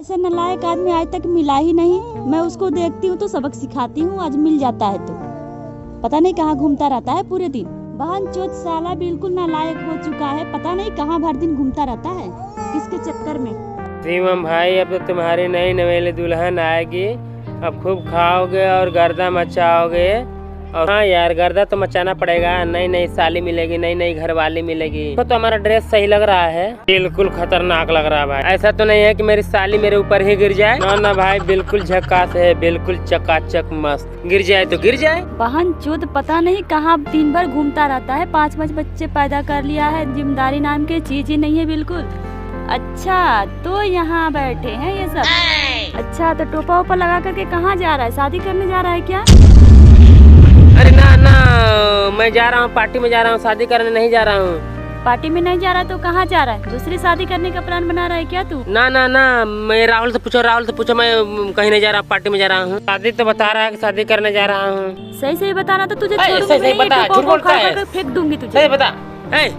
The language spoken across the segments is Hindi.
ऐसा नालायक आदमी आज तक मिला ही नहीं। मैं उसको देखती हूँ तो सबक सिखाती हूँ, आज मिल जाता है तो पता नहीं कहाँ घूमता रहता है पूरे दिन। बहन चोद साला बिल्कुल नालायक हो चुका है, पता नहीं कहाँ भर दिन घूमता रहता है किसके चक्कर में। शिवम भाई, अब तो तुम्हारी नई नवेली दुल्हन आएगी, अब खूब खाओगे और गर्दा मचाओगे। और हाँ यार, गर्दा तो मचाना पड़ेगा। नई नई साली मिलेगी, नई नई घरवाली मिलेगी। तो हमारा ड्रेस सही लग रहा है? बिल्कुल खतरनाक लग रहा है भाई। ऐसा तो नहीं है कि मेरी साली मेरे ऊपर ही गिर जाए। ना ना भाई, बिल्कुल झकास है, बिल्कुल चकाचक मस्त। गिर जाए तो गिर जाए। बहन चोद पता नहीं कहाँ दिन भर घूमता रहता है। 5 बच्चे पैदा कर लिया है, जिम्मेदारी नाम की चीज ही नहीं है बिल्कुल। अच्छा तो यहाँ बैठे हैं ये सब। अच्छा तो टोपा ओपा लगा करके कहाँ जा रहा है? शादी करने जा रहा है क्या? अरे ना ना, मैं जा रहा हूँ, पार्टी में जा रहा हूँ, शादी करने नहीं जा रहा हूँ। पार्टी में नहीं जा रहा तो कहाँ जा रहा है? दूसरी शादी करने का प्लान बना रहा है क्या तू? ना ना ना, मैं राहुल से पूछो, मैं कहीं नहीं जा रहा, पार्टी में जा रहा हूँ। शादी तो बता रहा है कि शादी करने जा रहा हूँ। सही सही बताना तो तुझे सही बता, झूठ बोलता है। फेंक दूंगी तुझे। सही बता,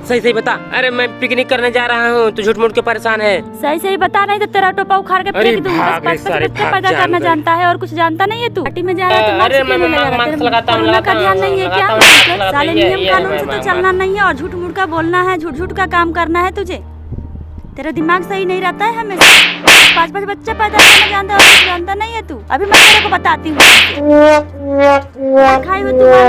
सही बता। अरे मैं पिकनिक करने जा रहा हूँ, तू झूठ मूठ के परेशान है। सही बता, नहीं तो तेरा टोपा उखाड़ के फेंक दूंगी। बस 5 बच्चे पैदा करना जानता है और कुछ जानता नहीं है तू। पार्टी में जा रहा है तो अरे मैं मास्क लगाता हूँ, का ध्यान नहीं है क्या? साले नियम कानून से तो चलना नहीं है और झूठ मूठ का बोलना है, झूठ झूठ का काम करना है तुझे। तेरा दिमाग सही नहीं रहता है हमेशा। 5 बच्चे पैदा करना जानता है और कुछ जानता नहीं है तू। अभी मैं तेरे को बताती हूँ। खाई हुई तुम्हारी